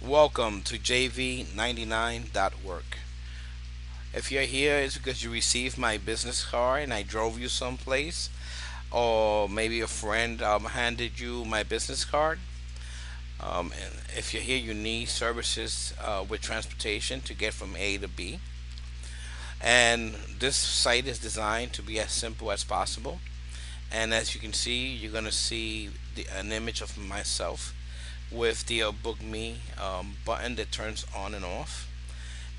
Welcome to JV99.work. If you're here, it's because you received my business card and I drove you someplace, or maybe a friend handed you my business card. And if you're here, you need services with transportation to get from A to B. And this site is designed to be as simple as possible. And as you can see, you're going to see an image of myself with the book me button that turns on and off.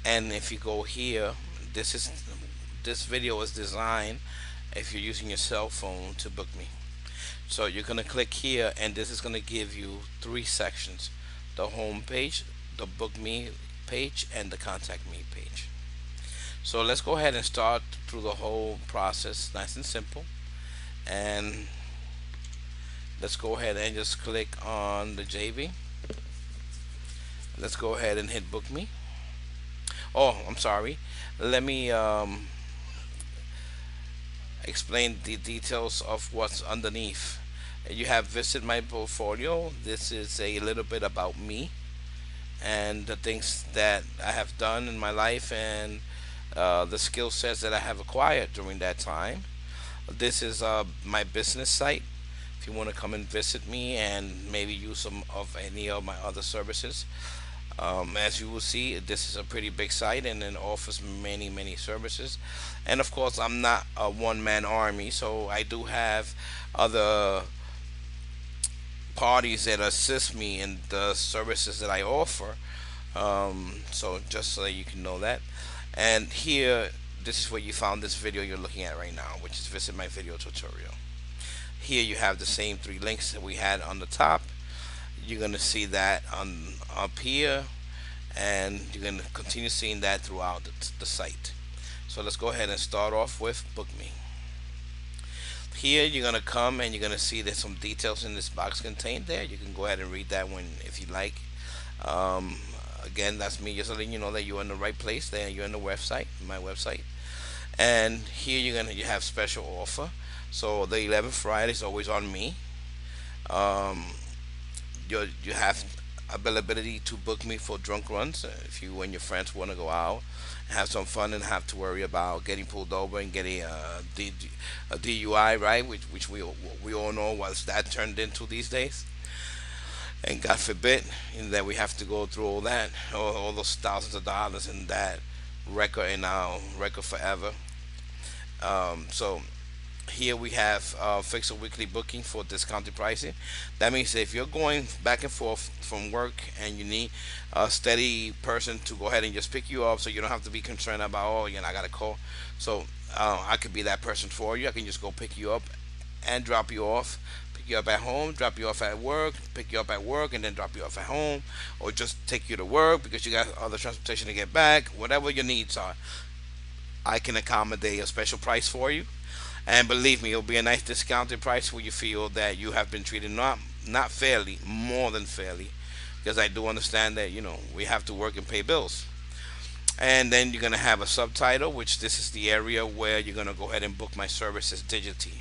And if you go here, this is this video is designed if you're using your cell phone to book me. So you're gonna click here, and this is gonna give you three sections: the home page, the book me page, and the contact me page. So let's go ahead and start through the whole process, nice and simple. And let's go ahead and just click on the JV. Let's go ahead and hit book me. Oh, I'm sorry. Let me explain the details of what's underneath. You have visited my portfolio. This is a little bit about me and the things that I have done in my life, and the skill sets that I have acquired during that time. This is my business site. If you want to come and visit me and maybe use some of any of my other services, as you will see, this is a pretty big site and it offers many services. And of course, I'm not a one-man army, so I do have other parties that assist me in the services that I offer. So just so that you can know that. And here, this is where you found this video you're looking at right now, which is visit my video tutorial. Here you have the same three links that we had on the top. You're gonna see that on up here, and you're gonna continue seeing that throughout the site. So let's go ahead and start off with book me. Here you're gonna come and you're gonna see there's some details in this box contained there. You can go ahead and read that one if you like. um, Again, that's me just letting you know that you're in the right place there. You're in the website, my website. And here you have special offer. So the 11th Friday is always on me. um, you have availability to book me for drunk runs, if you and your friends want to go out and have some fun and have to worry about getting pulled over and getting a DUI, right? Which we all know what's that turned into these days. And God forbid that we have to go through all that, all those thousands of dollars in that record in our record forever. So here we have fixed a weekly booking for discounted pricing. That means that if you're going back and forth from work and you need a steady person to go ahead and just pick you up, so you don't have to be concerned about, oh, I got to call. So I could be that person for you. I can just go pick you up and drop you off. Pick you up at home, drop you off at work, pick you up at work, and then drop you off at home, or just take you to work because you got other transportation to get back. Whatever your needs are, I can accommodate a special price for you. And believe me, it'll be a nice discounted price where you feel that you have been treated not fairly, more than fairly, because I do understand that we have to work and pay bills. And then you're gonna have a subtitle, which this is the area where you're gonna go ahead and book my services digitally.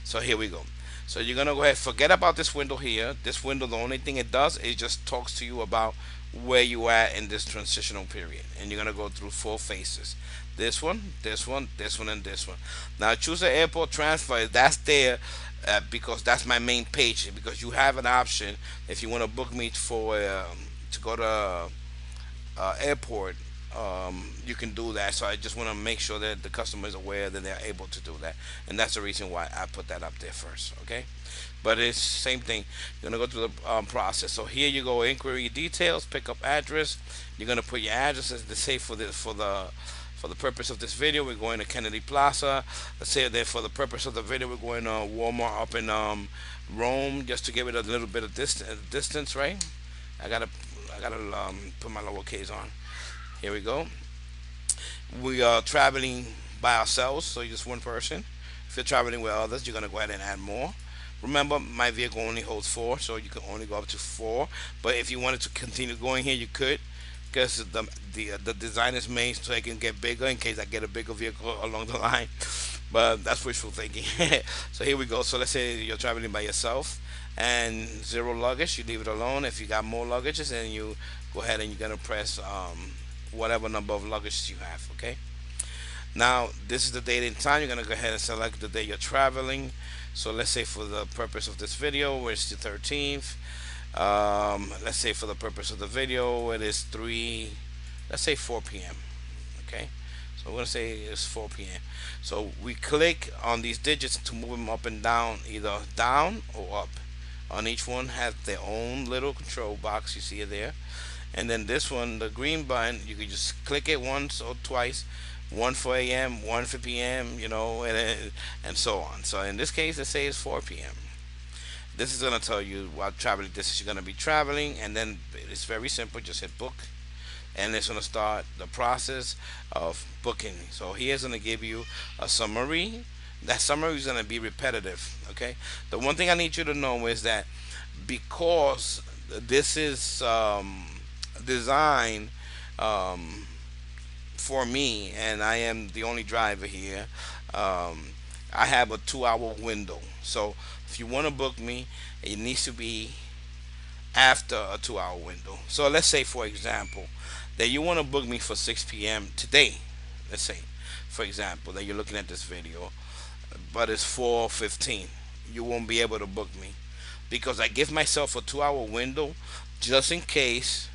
So here we go. So you're gonna go ahead, forget about this window here. This window, the only thing it does is just talks to you about where you at in this transitional period, and you're gonna go through four phases: this one, this one, this one, and this one. Now choose an airport transfer. That's there because that's my main page. Because you have an option if you want to book me for to go to airport. You can do that. So I just want to make sure that the customer is aware that they're able to do that, and that's the reason why I put that up there first. Okay, but it's same thing. You're gonna go through the process. So here you go, inquiry details, pick up address. You're gonna put your address as the say for the purpose of this video. We're going to Kennedy Plaza. Let's say that for the purpose of the video, we're going to Walmart up in Rome, just to give it a little bit of distance, right? I gotta put my lowercase on. Here we go. We are traveling by ourselves, so you're just one person. If you're traveling with others, you're gonna go ahead and add more. Remember, my vehicle only holds four, so you can only go up to four. But if you wanted to continue going here, you could, because the design is made so it can get bigger in case I get a bigger vehicle along the line. But that's wishful thinking. So here we go. So let's say you're traveling by yourself. and zero luggage, you leave it alone. If you got more luggages, then you go ahead and you're gonna press whatever number of luggages you have. Okay. Now this is the date and time. You're gonna go ahead and select the day you're traveling. So let's say for the purpose of this video, where it's the 13th. Let's say for the purpose of the video, it is 3. Let's say 4 p.m. Okay. So we're gonna say it's 4 p.m. So we click on these digits to move them up and down, either down or up. On each one has their own little control box. You see it there. And then this one, the green button, you can just click it once or twice. One for AM, one for PM, and so on. So in this case, let's say it's 4 p.m. This is going to tell you what traveling distance you're going to be traveling, and then it's very simple. Just hit book, and it's going to start the process of booking. So here's going to give you a summary. That summary is going to be repetitive. Okay. The one thing I need you to know is that because this is designed for me, and I am the only driver here, I have a 2 hour window. So if you want to book me, it needs to be after a 2 hour window. So let's say, for example, that you want to book me for 6 p.m. today. Let's say, for example, that you're looking at this video, but it's 4:15. You won't be able to book me because I give myself a 2 hour window just in case,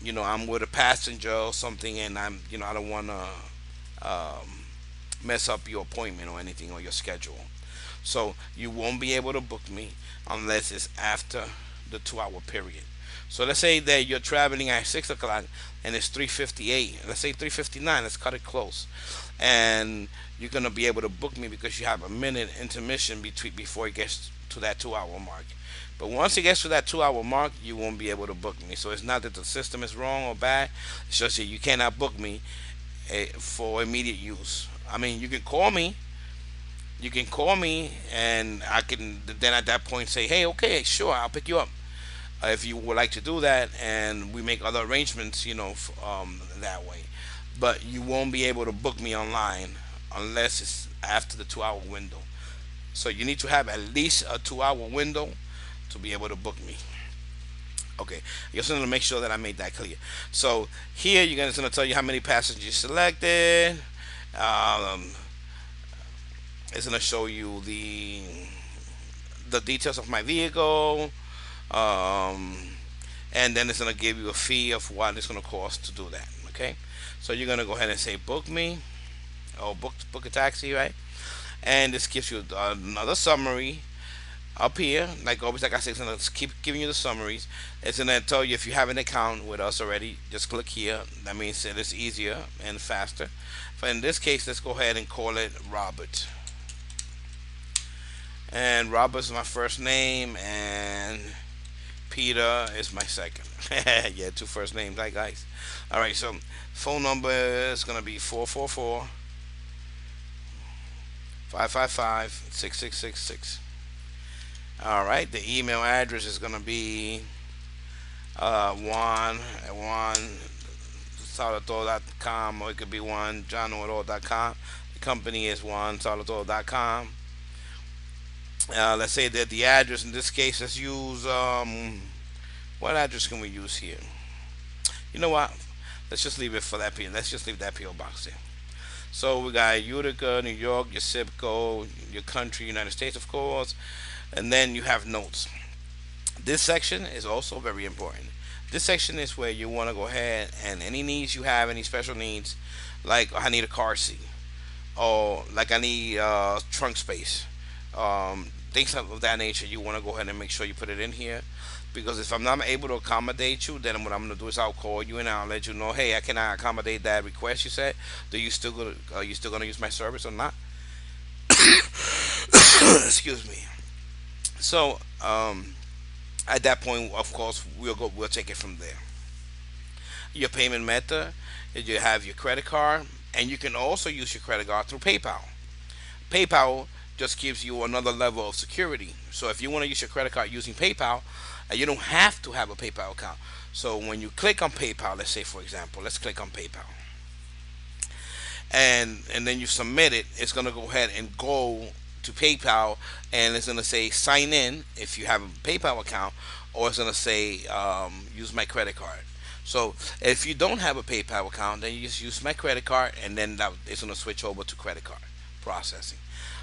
I'm with a passenger or something, and I don't want to mess up your appointment or anything or your schedule. So you won't be able to book me unless it's after the 2 hour period. So let's say that you're traveling at 6 o'clock and it's 3:58. Let's say 3:59. Let's cut it close, and you're gonna be able to book me because you have a minute intermission between before it gets to that 2 hour mark. But once it gets to that 2 hour mark, you won't be able to book me. So it's not that the system is wrong or bad. It's just that you cannot book me for immediate use. I mean, you can call me. You can call me, and I can then at that point say, "Hey, okay, sure, I'll pick you up." If you would like to do that, and we make other arrangements, that way. But you won't be able to book me online unless it's after the 2 hour window. So you need to have at least a 2 hour window to be able to book me. Okay, I just wanted to make sure that I made that clear. So here you're going to tell you how many passengers you selected. Um, it's going to show you the details of my vehicle, um, and then it's going to give you a fee of what it's going to cost to do that. Okay, so you're going to go ahead and say book me, or book a taxi, right? And this gives you another summary up here. Like always, like I said, it's going to keep giving you the summaries. It's going to tell you if you have an account with us already, just click here. That means that it's easier and faster. But in this case, let's go ahead and call it Robert. And Robert is my first name, and Peter is my second. Yeah, two first names, right, guys? All right, so phone number is going to be 444 555 6666. All right, the email address is going to be one salvatore.com, or it could be one johnodor.com. The company is one salvatore.com. Let's say that the address in this case, let's use what address can we use here? You know what? Let's just leave it for that PO. Let's just leave that PO box there. So we got Utica, New York, your zip code, your country, United States, of course, and then you have notes. This section is also very important. This section is where you want to go ahead and any needs you have, any special needs, like I need a car seat, or like I need trunk space, things of that nature. You want to go ahead and make sure you put it in here, because if I'm not able to accommodate you, then what I'm going to do is I'll call you and I'll let you know, hey, I cannot accommodate that request you said. Are you still going to use my service or not? Excuse me. So at that point, of course, we'll take it from there. Your payment method, you have your credit card, and you can also use your credit card through PayPal. PayPal just gives you another level of security. So if you want to use your credit card using PayPal, you don't have to have a PayPal account. So when you click on PayPal, let's say for example, let's click on PayPal, and then you submit it. It's gonna go ahead and go to PayPal, and it's gonna say sign in if you have a PayPal account, or it's gonna say use my credit card. So if you don't have a PayPal account, then you just use my credit card, and then it's gonna switch over to credit card processing.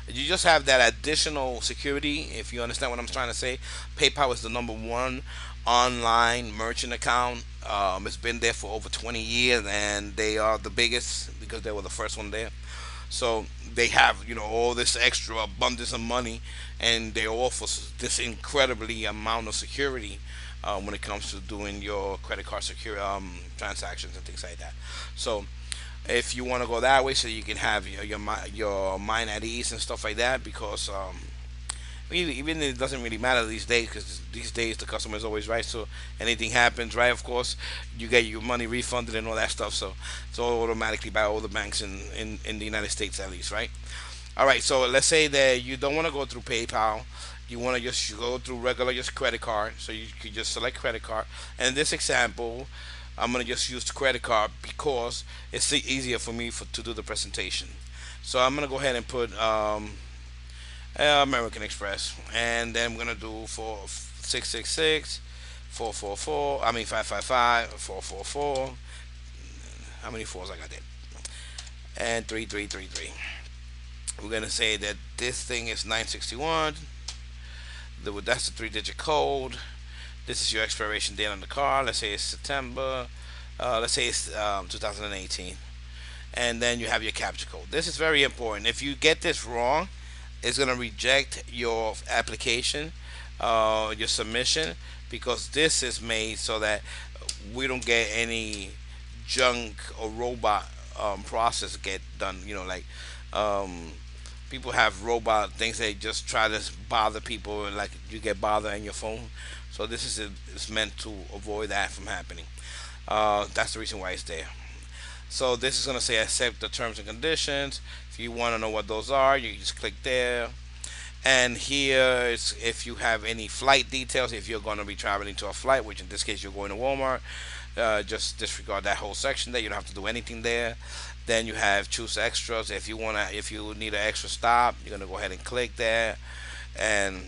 You just have that additional security. If you understand what I'm trying to say, PayPal is the number one online merchant account. It's been there for over 20 years, and they are the biggest because they were the first one there. So they have, all this extra abundance of money, and they offer this incredibly amount of security when it comes to doing your credit card secure transactions and things like that. So if you want to go that way, so you can have your mind at ease and stuff like that, because even it doesn't really matter these days, because these days the customer is always right. So anything happens, right? Of course, you get your money refunded and all that stuff. So it's all automatically by all the banks in the United States, at least, right? All right. So let's say that you don't want to go through PayPal. You want to just go through regular just credit card. So you could just select credit card. And in this example, I'm gonna just use the credit card because it's easier for me to do the presentation. So I'm gonna go ahead and put American Express, and then I'm gonna do for 666 444. I mean 555 444. How many fours I got there? And 3333. We're gonna say that this thing is 961. That's the three-digit code. This is your expiration date on the card. Let's say it's September. Let's say it's 2018. And then you have your capture code. This is very important. If you get this wrong, it's going to reject your application, your submission, because this is made so that we don't get any junk or robot process get done. Like um, people have robot things, they just try to bother people, and like you get bothered on your phone. So this is meant to avoid that from happening. That's the reason why it's there. So this is going to say accept the terms and conditions. If you want to know what those are, you just click there. And here is if you have any flight details, if you're going to be traveling to a flight, which in this case you're going to Walmart, just disregard that whole section there. You don't have to do anything there. Then you have choose extras. If you need an extra stop, you're going to go ahead and click there. And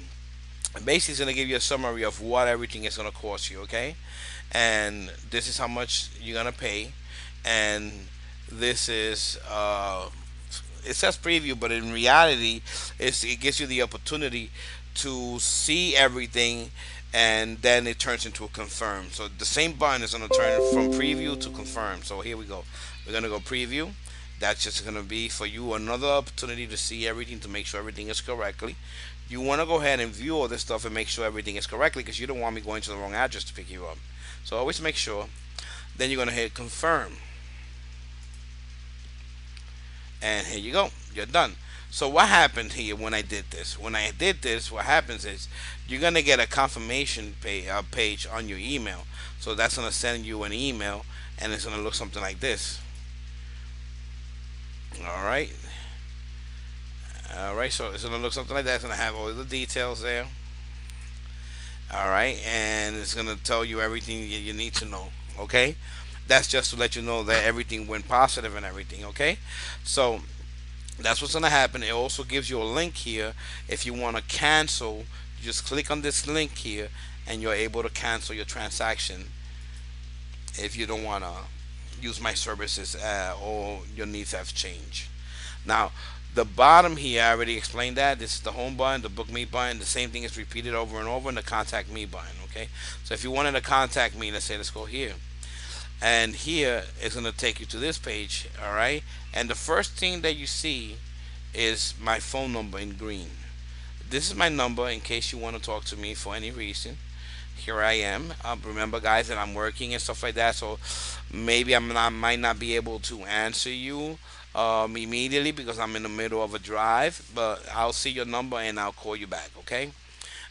basically it's going to give you a summary of what everything is going to cost you, okay? And this is how much you're going to pay. And this is it says preview, but in reality it gives you the opportunity to see everything, and then it turns into a confirm. So the same button is going to turn from preview to confirm. So here we go. We're going to go preview. That's just going to be for you another opportunity to see everything, to make sure everything is correctly. You want to go ahead and view all this stuff and make sure everything is correctly, because you don't want me going to the wrong address to pick you up. So always make sure. Then you're going to hit confirm. And here you go. You're done. So what happened here when I did this? When I did this, what happens is you're going to get a confirmation page on your email. So that's going to send you an email, and it's going to look something like this. All right. All right. So it's going to look something like that. It's going to have all the details there. All right. And it's going to tell you everything you need to know. Okay. That's just to let you know that everything went positive and everything. Okay. So that's what's going to happen. It also gives you a link here. If you want to cancel, you just click on this link here, and you're able to cancel your transaction if you don't want to use my services, or your needs have changed. Now, the bottom here, I already explained that. This is the home button, the book me button. The same thing is repeated over and over in the contact me button. Okay. So if you wanted to contact me, let's go here. And here is going to take you to this page. All right. And the first thing that you see is my phone number in green. This is my number in case you want to talk to me for any reason. Here I am. Remember, guys, that I'm working and stuff like that. So maybe might not be able to answer you immediately because I'm in the middle of a drive. But I'll see your number and I'll call you back. Okay.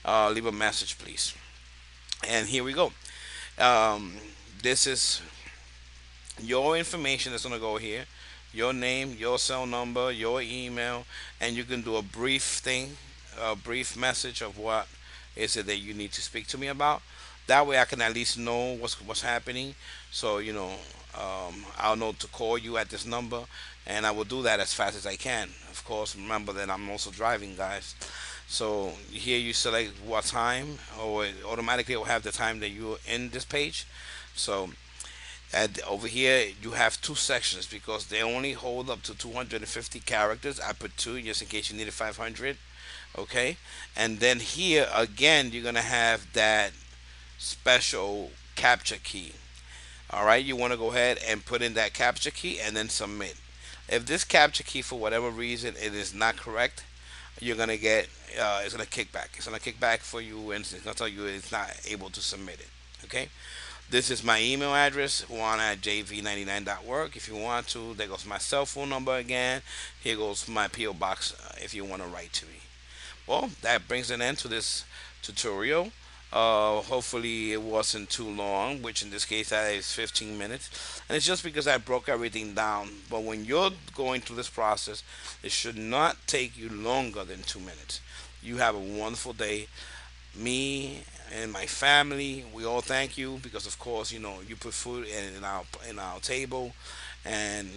Leave a message, please. And here we go. This is your information that's going to go here, your name, your cell number, your email, and you can do a brief thing, a brief message of what is it that you need to speak to me about. That way I can at least know what's happening. So I'll know to call you at this number, and I will do that as fast as I can. Of course, remember that I'm also driving, guys. So here you select what time, or it automatically will have the time that you're in this page. So over here you have two sections because they only hold up to 250 characters. I put two just in case you needed 500. Okay, and then here again you're gonna have that special capture key. All right, you want to go ahead and put in that capture key and then submit. If this capture key for whatever reason it is not correct, you're gonna get it's gonna kick back. It's gonna kick back for you, and it's gonna tell you it's not able to submit it. Okay. This is my email address, Juan at jv99.work. If you want to, there goes my cell phone number again. Here goes my PO box if you want to write to me. Well, that brings an end to this tutorial. Hopefully it wasn't too long, which in this case that is 15 minutes. And it's just because I broke everything down. But when you're going through this process, it should not take you longer than 2 minutes. You have a wonderful day. Me and my family, we all thank you because, of course, you put food in our table, and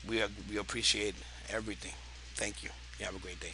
we appreciate everything. Thank you. You have a great day.